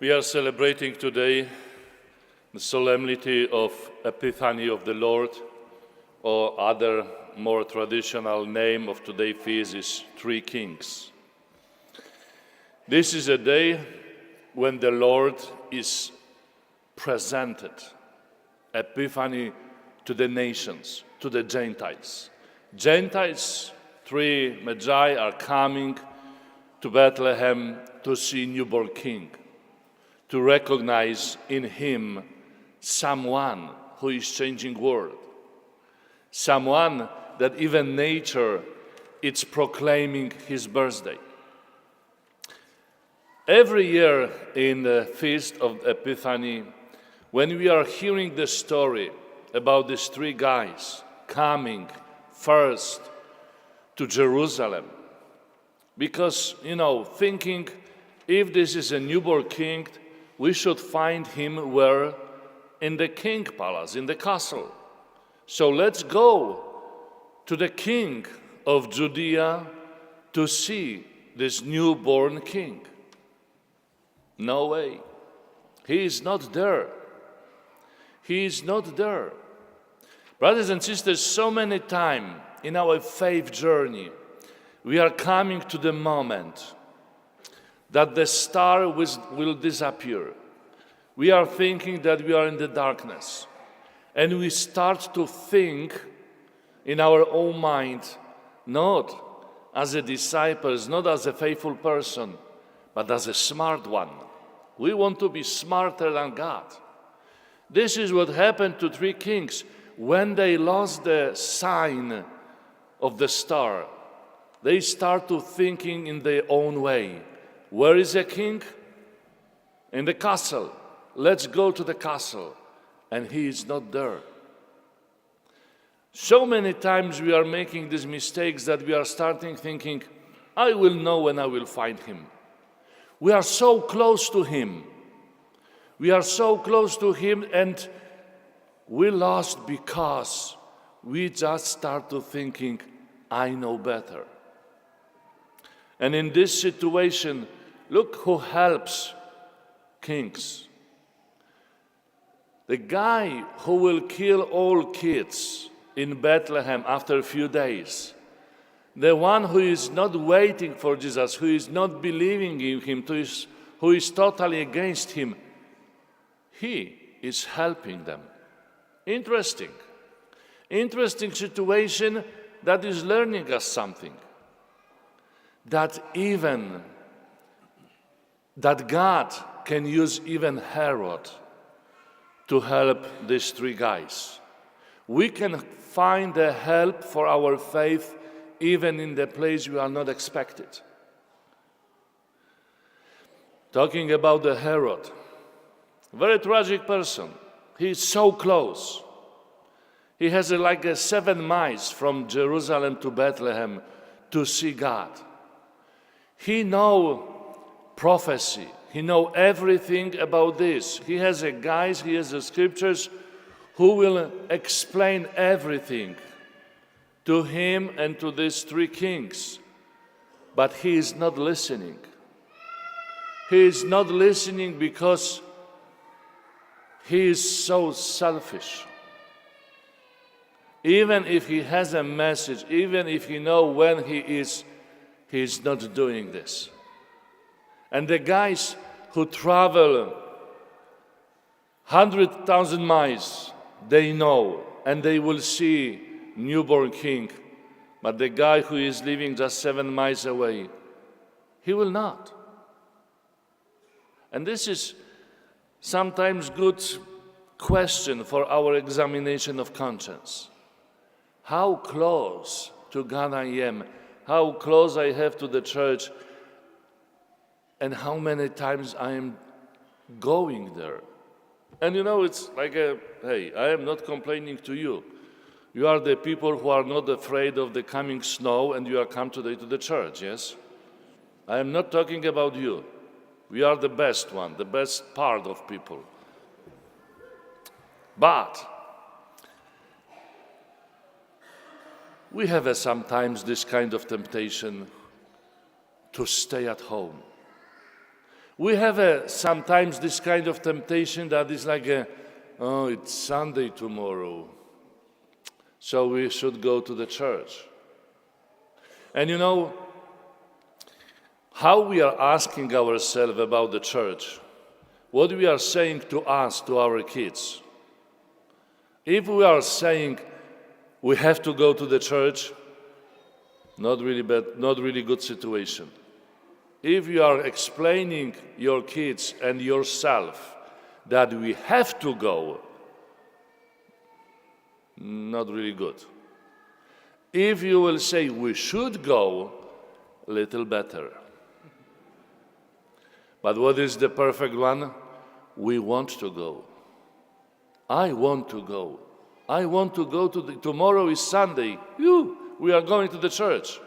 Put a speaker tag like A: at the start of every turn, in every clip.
A: We are celebrating today the solemnity of Epiphany of the Lord, or other more traditional name of today's feast is Three Kings. This is a day when the Lord is presented, Epiphany, to the nations, to the Gentiles. Gentiles, three magi are coming to Bethlehem to see newborn King, to recognize in him someone who is changing world, someone that even nature is proclaiming his birthday. Every year in the Feast of Epiphany, when we are hearing the story about these three guys coming first to Jerusalem, because, thinking if this is a newborn king, we should find him where? In the king palace, in the castle. So let's go to the king of Judea to see this newborn king. No way. He is not there. He is not there. Brothers and sisters, so many times in our faith journey, we are coming to the moment that the star will disappear. We are thinking that we are in the darkness. And we start to think in our own mind, not as a disciple, not as a faithful person, but as a smart one. We want to be smarter than God. This is what happened to three kings. When they lost the sign of the star, they start to thinking in their own way. Where is a king? In the castle. Let's go to the castle. And he is not there. So many times we are making these mistakes that we are starting thinking, I will know when I will find him. We are so close to him. We are so close to him, and we lost because we just start to thinking, I know better. And in this situation, look who helps kings. The guy who will kill all kids in Bethlehem after a few days, the one who is not waiting for Jesus, who is not believing in him, who is totally against him, he is helping them. Interesting situation that is learning us something. That God can use even Herod to help these three guys. We can find the help for our faith even in the place we are not expected. Talking about the Herod, very tragic person. He is so close. He has like 7 miles from Jerusalem to Bethlehem to see God. He knows prophecy. He knows everything about this. He has the scriptures who will explain everything to him and to these three kings. But he is not listening. He is not listening because he is so selfish. Even if he has a message, even if he knows when he is not doing this. And the guys who travel 100,000 miles, they know, and they will see newborn king. But the guy who is living just 7 miles away, he will not. And this is sometimes good question for our examination of conscience. How close to God I am, how close I have to the church, and how many times I am going there. And it's like hey, I am not complaining to you. You are the people who are not afraid of the coming snow, and you are come today to the church, yes? I am not talking about you. We are the best one, the best part of people. But we have sometimes this kind of temptation to stay at home, We have sometimes this kind of temptation that is like, oh, it's Sunday tomorrow, so we should go to the church. And you know, how we are asking ourselves about the church, what we are saying to us, to our kids. If we are saying we have to go to the church, not really bad, not really good situation. If you are explaining your kids and yourself that we have to go, not really good. If you will say we should go, little better. But what is the perfect one? We want to go. I want to go. I want to go to tomorrow is Sunday. We are going to the church.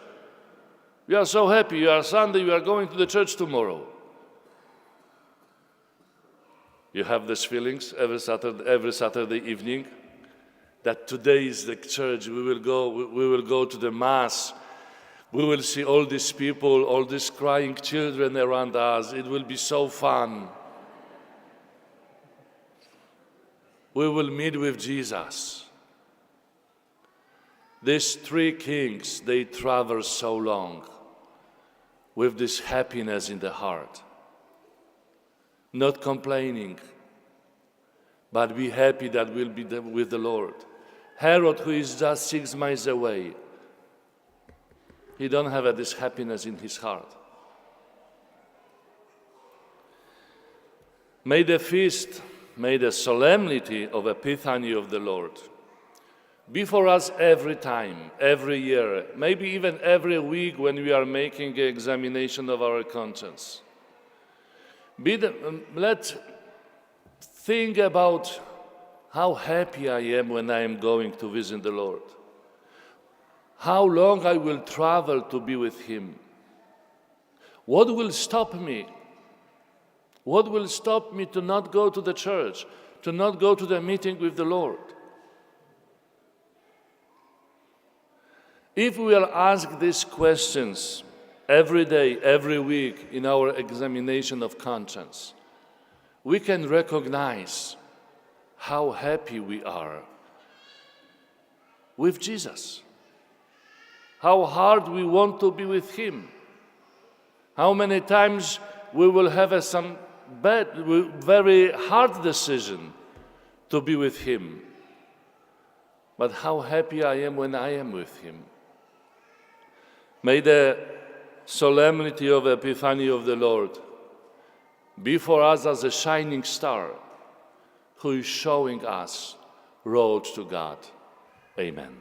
A: We are so happy. You are Sunday, we are going to the church tomorrow. You have these feelings every Saturday evening that today is the church. We will go to the Mass. We will see all these people, all these crying children around us. It will be so fun. We will meet with Jesus. These three kings, they travel so long with this happiness in the heart. Not complaining, but be happy that we'll be with the Lord. Herod, who is just 6 miles away, he don't have this happiness in his heart. May the feast, may the solemnity of Epiphany of the Lord be for us every time, every year, maybe even every week when we are making an examination of our conscience. Let's think about how happy I am when I am going to visit the Lord. How long I will travel to be with Him. What will stop me? What will stop me to not go to the church, to not go to the meeting with the Lord? If we are asked these questions every day, every week in our examination of conscience, we can recognize how happy we are with Jesus. How hard we want to be with Him. How many times we will have some very hard decision to be with Him. But how happy I am when I am with Him. May the solemnity of Epiphany of the Lord be for us as a shining star who is showing us road to God. Amen.